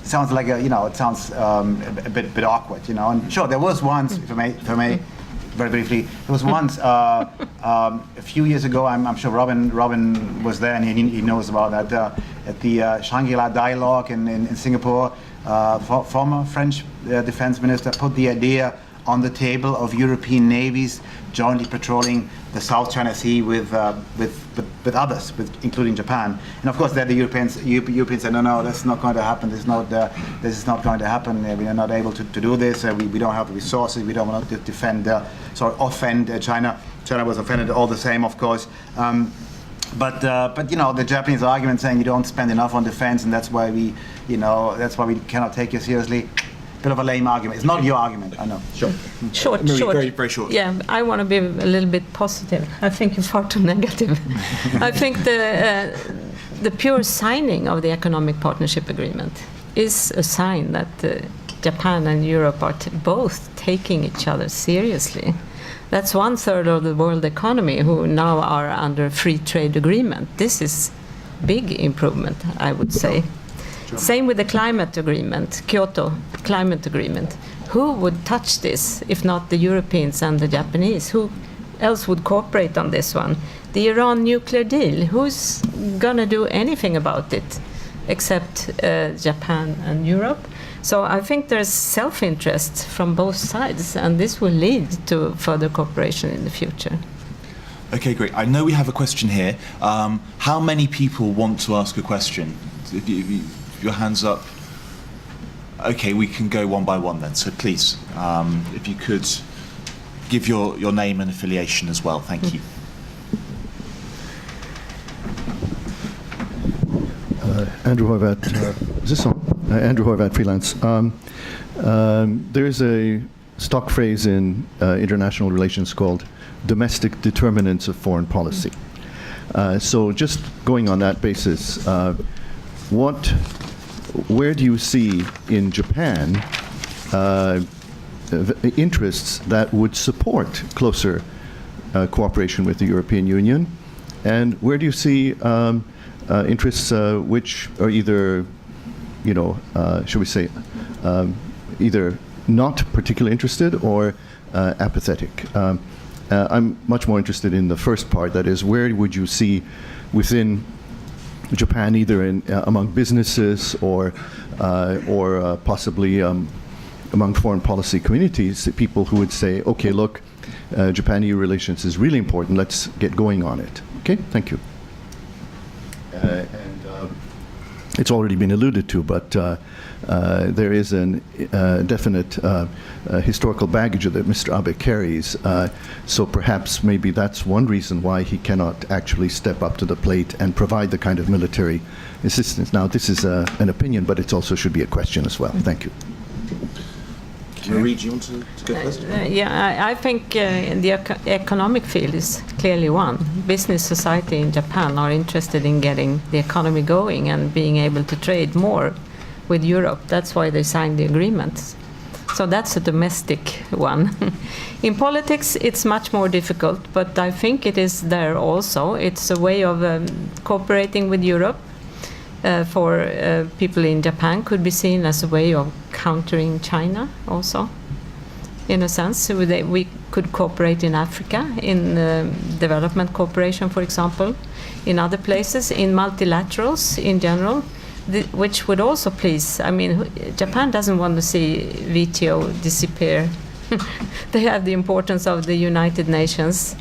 sounds like it sounds a bit awkward, And sure, there was once, if I may, very briefly, there was once a few years ago. I'm sure Robin was there, and he knows about that. At the Shangri-La dialogue in Singapore, former French defense minister put the idea on the table of European navies jointly patrolling the South China Sea with others, including Japan. And of course, there the Europeans said, no, that's not going to happen. This is not going to happen. We are not able to do this. We don't have the resources. We don't want to offend China. China was offended all the same, of course. But the Japanese argument saying you don't spend enough on defense, and that's why we cannot take you seriously. Bit of a lame argument. It's not your argument, I know. Short. Very, very short. Yeah, I want to be a little bit positive. I think you're far too negative. I think the pure signing of the economic partnership agreement is a sign that Japan and Europe are both taking each other seriously. That's 1/3 of the world economy who now are under free trade agreement. This is big improvement, I would say. Sure. Same with the climate agreement, Kyoto climate agreement. Who would touch this if not the Europeans and the Japanese? Who else would cooperate on this one? The Iran nuclear deal, who's gonna do anything about it except Japan and Europe? So I think there's self-interest from both sides, and this will lead to further cooperation in the future. Okay, great. I know we have a question here. How many people want to ask a question? If your hand's up. Okay, we can go one by one then. So please, if you could give your name and affiliation as well. Thank you. Andrew Horvath. Is this on? Andrew Horvath, freelance. There is a stock phrase in international relations called domestic determinants of foreign policy. So just going on that basis, where do you see in Japan interests that would support closer cooperation with the European Union? And where do you see interests which are either, shall we say, either not particularly interested or apathetic? I'm much more interested in the first part, that is, where would you see within Japan, either among businesses or possibly among foreign policy communities, people who would say, okay, look, Japan-EU relations is really important, let's get going on it. Okay, thank you. And it's already been alluded to, but there is a definite historical baggage that Mr. Abe carries. So perhaps maybe that's one reason why he cannot actually step up to the plate and provide the kind of military assistance. Now, this is an opinion, but it also should be a question as well. Thank you. Marie, do you want to go first? I think the economic field is clearly one. Business society in Japan are interested in getting the economy going and being able to trade more with Europe. That's why they signed the agreement. So that's a domestic one. In politics, it's much more difficult, but I think it is there also. It's a way of cooperating with Europe. For people in Japan could be seen as a way of countering China also, in a sense. So we could cooperate in Africa, in development cooperation, for example, in other places, in multilaterals in general, which would also please. I mean, Japan doesn't want to see WTO disappear. They have the importance of the United Nations.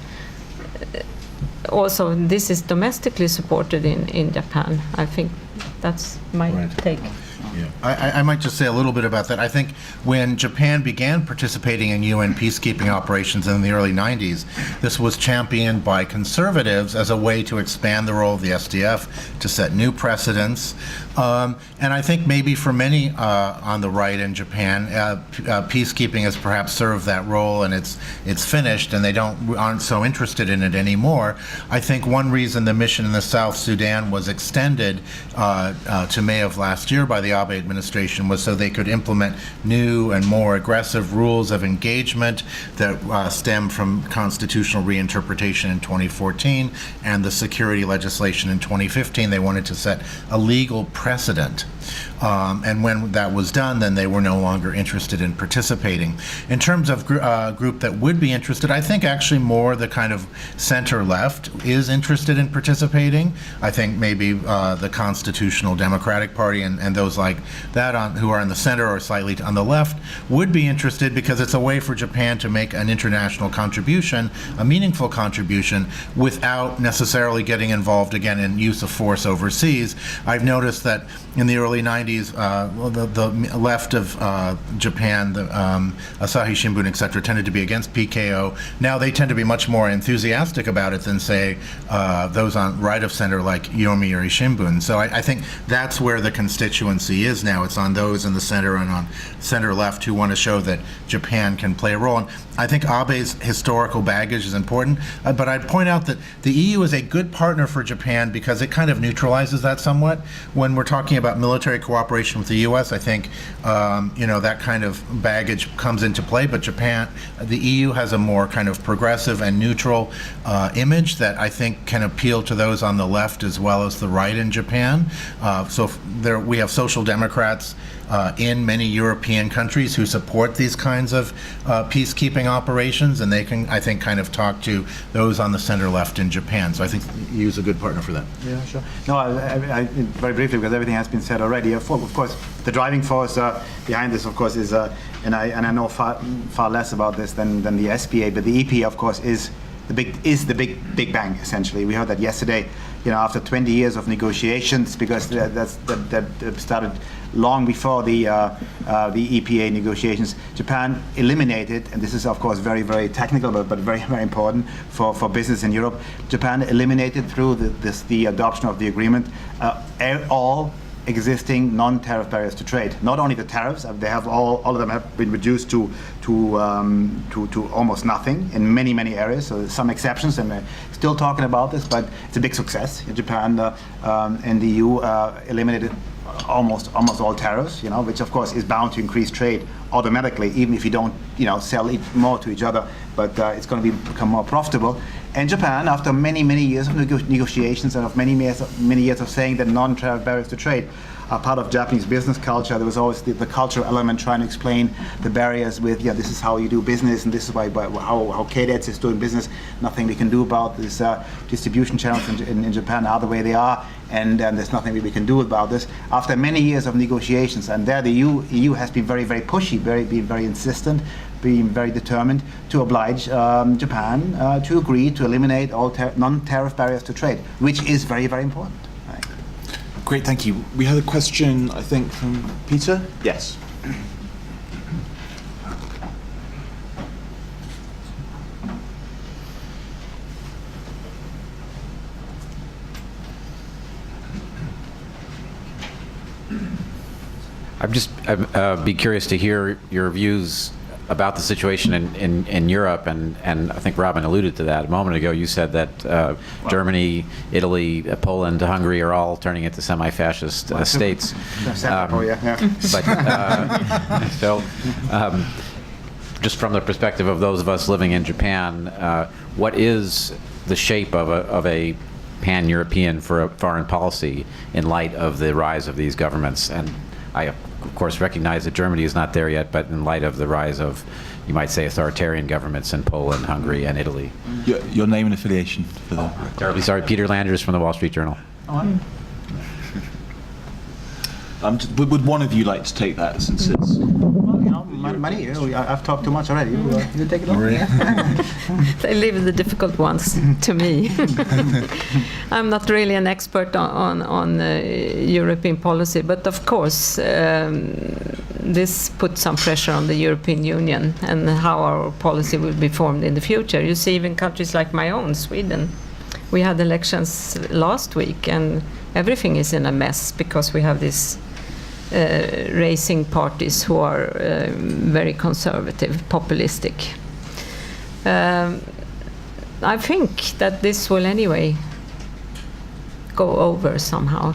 Also, this is domestically supported in Japan. I think that's my take. Yeah, I might just say a little bit about that. I think when Japan began participating in UN peacekeeping operations in the early 90s, this was championed by conservatives as a way to expand the role of the SDF, to set new precedents. And I think maybe for many on the right in Japan, peacekeeping has perhaps served that role, and it's finished, and they aren't so interested in it anymore. I think one reason the mission in the South Sudan was extended to May of last year by the Abe administration was so they could implement new and more aggressive rules of engagement that stem from constitutional reinterpretation in 2014 and the security legislation in 2015. They wanted to set a legal precedent. And when that was done, then they were no longer interested in participating. In terms of group that would be interested, I think actually more the kind of center-left is interested in participating. I think maybe the Constitutional Democratic Party and those like that who are in the center or slightly on the left would be interested, because it's a way for Japan to make an international contribution, a meaningful contribution, without necessarily getting involved again in use of force overseas. I've noticed that in the early 90s, the left of Japan, the Asahi Shimbun, etc., tended to be against PKO. Now they tend to be much more enthusiastic about it than, say, those on right of center like Yomiuri Shimbun. So I think that's where the constituency is now. It's on those in the center and on center left who want to show that Japan can play a role. And I think Abe's historical baggage is important, but I'd point out that the EU is a good partner for Japan because it kind of neutralizes that somewhat. When we're talking about military cooperation with the U.S., I think that kind of baggage comes into play, but the EU has a more kind of progressive and neutral image that I think can appeal to those on the left as well as the right in Japan. So we have social democrats in many European countries who support these kinds of peacekeeping operations, and they can, I think, kind of talk to those on the center left in Japan. So I think the EU is a good partner for that. Yeah, sure. No, I very briefly, because everything has been said already. Of course, the driving force behind this, of course, is, and I know far less about this than the SPA, but the EP, of course, is the big bang. Essentially, we heard that yesterday. After 20 years of negotiations, because that started long before the EPA negotiations, Japan eliminated, and this is of course very, very technical, but very, very important for business in Europe. Japan eliminated through the adoption of the agreement all existing non-tariff barriers to trade. Not only the tariffs, they have all of them have been reduced to almost nothing in many areas. So there's some exceptions, and we're still talking about this, but it's a big success. In Japan and the EU eliminated almost all tariffs, which of course is bound to increase trade automatically, even if you don't, sell more to each other. But it's going to become more profitable. And Japan, after many years of negotiations and of many years of saying that non-tariff barriers to trade are part of Japanese business culture, there was always the cultural element trying to explain the barriers with, this is how you do business, and this is how KDETS is doing business. Nothing we can do about this distribution channels in Japan are the way they are, and there's nothing we can do about this. After many years of negotiations, and there the EU has been very, very pushy, been very insistent, being very determined to oblige Japan to agree to eliminate all non-tariff barriers to trade, which is very, very important. Right. Great, thank you. We had a question, I think, from Peter? Yes. I'd be curious to hear your views about the situation in Europe, and I think Robin alluded to that a moment ago. You said that Germany, Italy, Poland, Hungary are all turning into semi-fascist states. Just from the perspective of those of us living in Japan, what is the shape of a pan-European foreign policy in light of the rise of these governments? And I, of course, recognize that Germany is not there yet, but in light of the rise of, you might say, authoritarian governments in Poland, Hungary, and Italy. Your name and affiliation for the... Terribly sorry, Peter Landers from the Wall Street Journal. Would one of you like to take that, since it's... Money, I've talked too much already. You take it on. They leave the difficult ones to me. I'm not really an expert on European policy, but of course this puts some pressure on the European Union and how our policy will be formed in the future. You see, even countries like my own, Sweden, we had elections last week and everything is in a mess because we have this racing parties who are very conservative, populistic. I think that this will anyway go over somehow.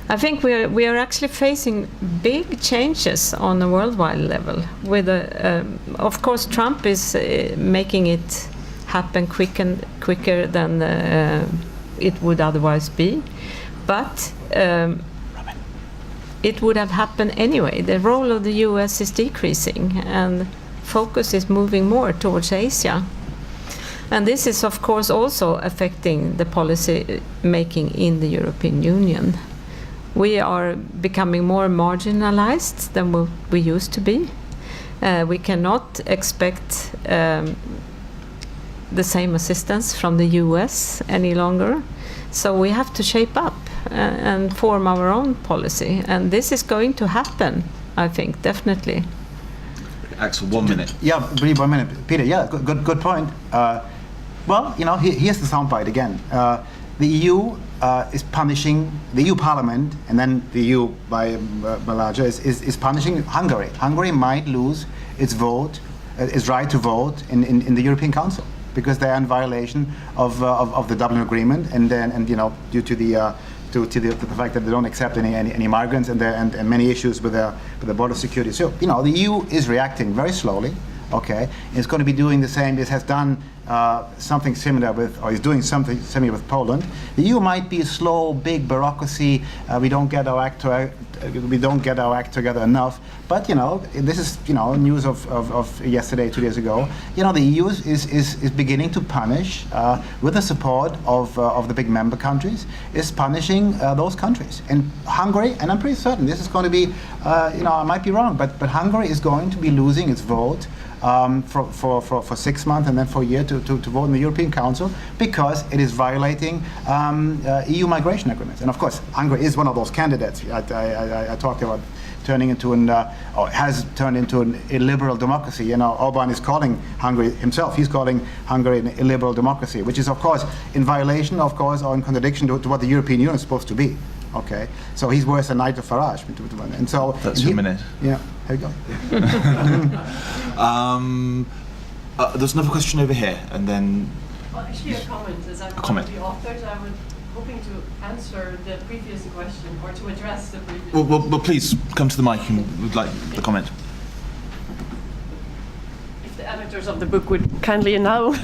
I think we are actually facing big changes on a worldwide level. With of course, Trump is making it happen quicker than it would otherwise be, but it would have happened anyway. The role of the US is decreasing and focus is moving more towards Asia. And this is of course also affecting the policy making in the European Union. We are becoming more marginalized than we used to be. We cannot expect the same assistance from the US any longer. So we have to shape up and form our own policy. And this is going to happen, I think, definitely. Axel, 1 minute. Yeah, brief 1 minute. Peter, yeah, good point. Well, you know, here's the soundbite again. The EU is punishing, the EU Parliament, and then the EU by larger, is punishing Hungary. Hungary might lose its vote, its right to vote in the European Council, because they are in violation of the Dublin Agreement, and you know, due to the fact that they don't accept any migrants and many issues with the border security. So you know, the EU is reacting very slowly. Okay, it's going to be doing the same. It has done something similar with, or is doing something similar with Poland. The EU might be a slow, big bureaucracy. We don't get our act together enough. But you know, this is, you know, news of yesterday, 2 days ago. You know, the EU is beginning to punish, with the support of the big member countries, is punishing those countries. And Hungary, and I'm pretty certain this is going to be, you know, I might be wrong, but Hungary is going to be losing its vote for 6 months and then for a year to vote in the European Council, because it is violating EU migration agreements. And of course, Hungary is one of those candidates. I talked about turning into or has turned into an illiberal democracy. You know, Orban is calling Hungary himself. He's calling Hungary an illiberal democracy, which is of course in violation, of course, or in contradiction to what the European Union is supposed to be. Okay, so he's worse than Nigel Farage. And so that's your minute. Yeah, there you go. There's another question over here, and then. Well, actually, a comment. As I'm one of the authors, I was hoping to answer the previous question, or to address the previous. Well, please come to the mic and would like the comment. The editors of the book would kindly allow,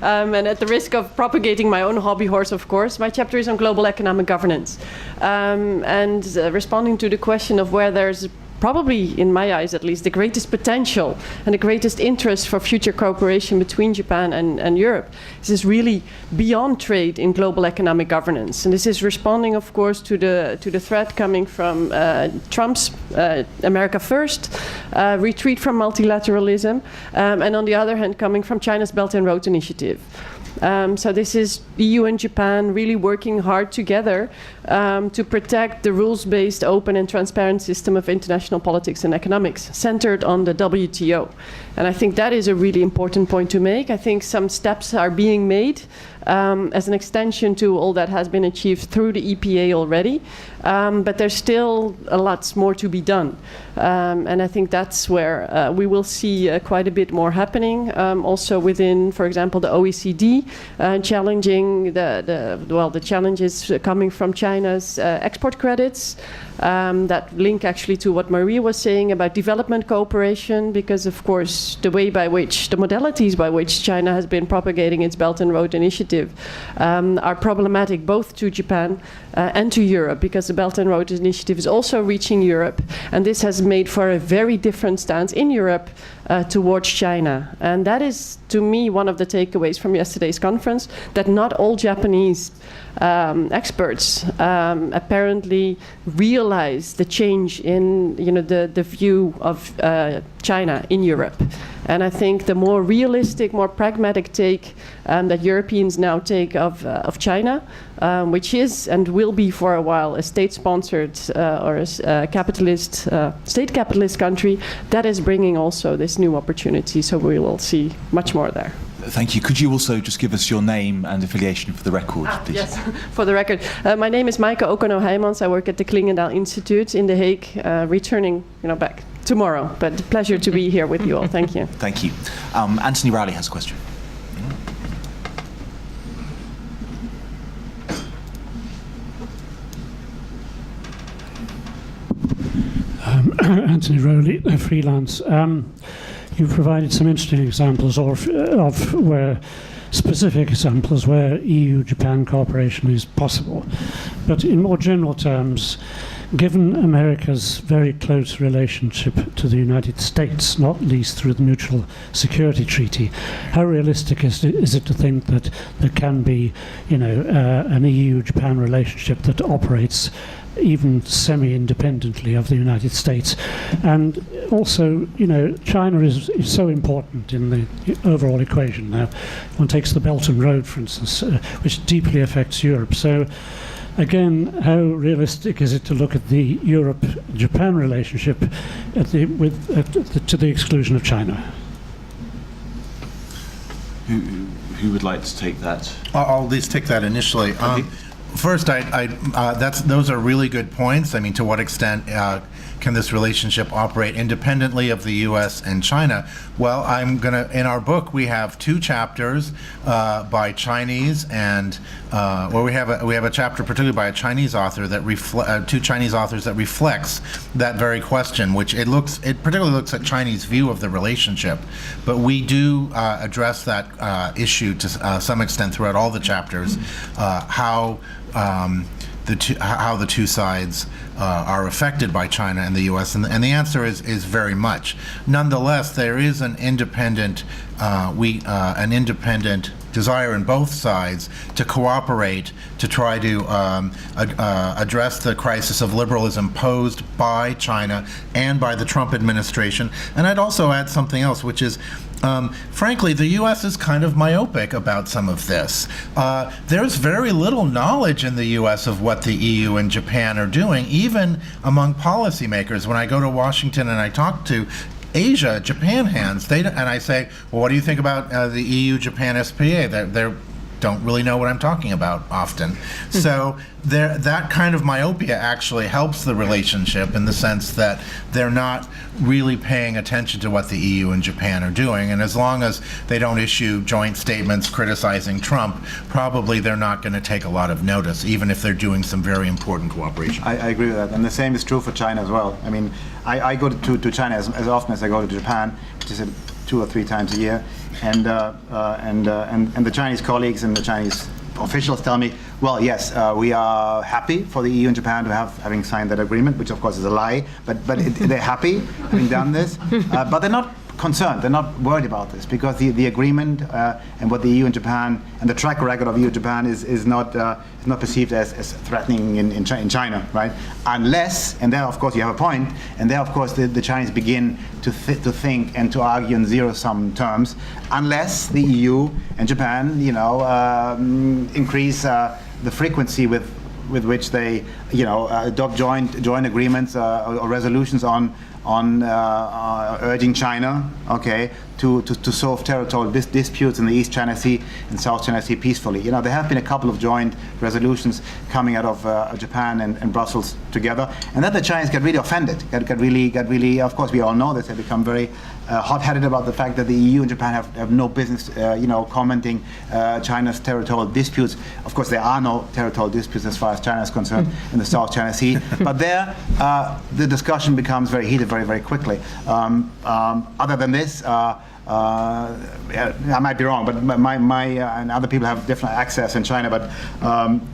and at the risk of propagating my own hobby horse, of course, my chapter is on global economic governance, and responding to the question of where there's probably, in my eyes at least, the greatest potential and the greatest interest for future cooperation between Japan and Europe. This is really beyond trade in global economic governance. And this is responding, of course, to the threat coming from Trump's America First, retreat from multilateralism, and on the other hand, coming from China's Belt and Road Initiative. So this is EU and Japan really working hard together to protect the rules-based, open and transparent system of international politics and economics centered on the WTO. And I think that is a really important point to make. I think some steps are being made as an extension to all that has been achieved through the EPA already. But there's still a lot more to be done. And I think that's where we will see quite a bit more happening. Also within, for example, the OECD, challenging the challenges coming from China's export credits. That link actually to what Maria was saying about development cooperation, because of course the modalities by which China has been propagating its Belt and Road Initiative are problematic both to Japan and to Europe, because the Belt and Road Initiative is also reaching Europe, and this has made for a very different stance in Europe towards China. And that is, to me, one of the takeaways from yesterday's conference, that not all Japanese experts apparently realize the change in the view of China in Europe. And I think the more realistic, more pragmatic take that Europeans now take of China, which is and will be for a while a state-sponsored or a capitalist, state capitalist country, that is bringing also this new opportunity. So we will see much more there. Thank you. Could you also just give us your name and affiliation for the record, please? Yes, for the record. My name is Maaike Okono-Heijmans. I work at the Klingendaal Institute in The Hague, returning back tomorrow. But pleasure to be here with you all. Thank you. Thank you. Anthony Rowley has a question. Anthony Rowley, freelance. You've provided some interesting examples of where specific examples where EU-Japan cooperation is possible. But in more general terms, given America's very close relationship to the United States, not least through the Mutual Security Treaty, how realistic is it to think that there can be, an EU-Japan relationship that operates even semi-independently of the United States? And also, China is so important in the overall equation now. One takes the Belt and Road, for instance, which deeply affects Europe. So again, how realistic is it to look at the Europe-Japan relationship to the exclusion of China? Who would like to take that? I'll at least take that initially. First, those are really good points. I mean, to what extent can this relationship operate independently of the U.S. and China? Well, in our book, we have two chapters by Chinese and, we have a chapter particularly by a Chinese author that two Chinese authors that reflects that very question, which it particularly looks at Chinese view of the relationship. But we do address that issue to some extent throughout all the chapters, how the two sides are affected by China and the U.S. and the answer is very much. Nonetheless, there is an independent desire in both sides to cooperate to try to address the crisis of liberalism posed by China and by the Trump administration. And I'd also add something else, which is, frankly, the U.S. is kind of myopic about some of this. There's very little knowledge in the U.S. of what the EU and Japan are doing, even among policymakers. When I go to Washington and I talk to Asia, Japan hands, and I say, well, what do you think about the EU-Japan SPA? They don't really know what I'm talking about often. So that kind of myopia actually helps the relationship in the sense that they're not really paying attention to what the EU and Japan are doing. And as long as they don't issue joint statements criticizing Trump, probably they're not going to take a lot of notice, even if they're doing some very important cooperation. I agree with that. And the same is true for China as well. I mean, I go to China as often as I go to Japan, which is 2 or 3 times a year. And the Chinese colleagues and the Chinese officials tell me, well, yes, we are happy for the EU and Japan to having signed that agreement, which of course is a lie, but they're happy having done this, but they're not concerned, they're not worried about this, because the agreement and what the EU and Japan and the track record of EU and Japan is not perceived as threatening in China, right? Unless, and there of course you have a point, and there of course the Chinese begin to think and to argue in zero-sum terms, unless the EU and Japan, increase the frequency with which they, adopt joint agreements or resolutions on urging China, okay, to solve territorial disputes in the East China Sea and South China Sea peacefully. There have been a couple of joint resolutions coming out of Japan and Brussels together, and then the Chinese got really offended. Got really. Of course, we all know this. They become very hot-headed about the fact that the EU and Japan have no business, commenting China's territorial disputes. Of course, there are no territorial disputes as far as China is concerned in the South China Sea. But there, the discussion becomes very heated very, very quickly. Other than this, I might be wrong, but my and other people have different access in China. But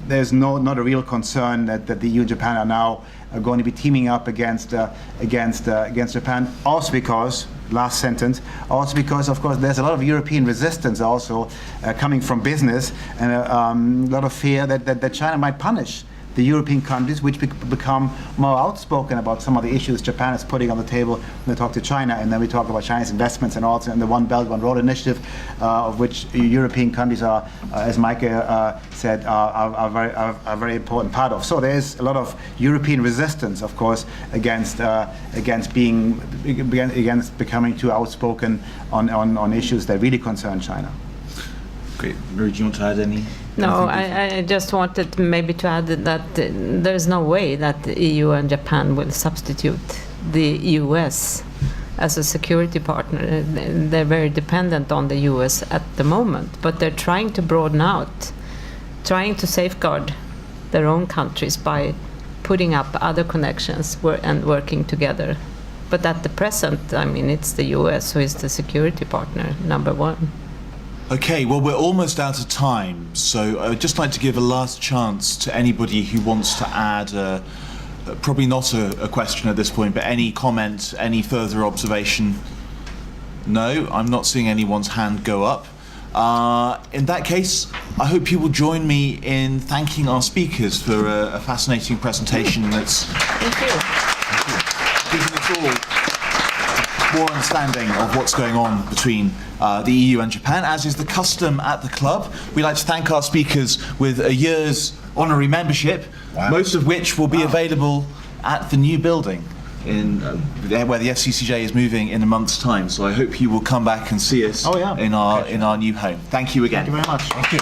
there's not a real concern that the EU and Japan are now going to be teaming up against Japan. Also because last sentence. Also because, of course, there's a lot of European resistance also coming from business, and a lot of fear that China might punish the European countries which become more outspoken about some of the issues Japan is putting on the table when they talk to China. And then we talk about Chinese investments, and also in the One Belt, One Road initiative, of which European countries are, as Mike said, are very important part of. So there's a lot of European resistance, of course, against becoming too outspoken on issues that really concern China. Great. Marie, do you want to add any? No, I just wanted maybe to add that there's no way that the EU and Japan will substitute the US as a security partner. They're very dependent on the US at the moment, but they're trying to broaden out, trying to safeguard their own countries by putting up other connections and working together. But at the present, I mean, it's the US who is the security partner number one. Okay, well, we're almost out of time, so I would just like to give a last chance to anybody who wants to add, probably not a question at this point, but any comment, any further observation? No, I'm not seeing anyone's hand go up. In that case, I hope you will join me in thanking our speakers for a fascinating presentation that's giving us all more understanding of what's going on between the EU and Japan, as is the custom at the club. We'd like to thank our speakers with a year's honorary membership, most of which will be available at the new building in where the FCCJ is moving in a month's time. So I hope you will come back and see us in our new home. Thank you again. Thank you very much. Thank you.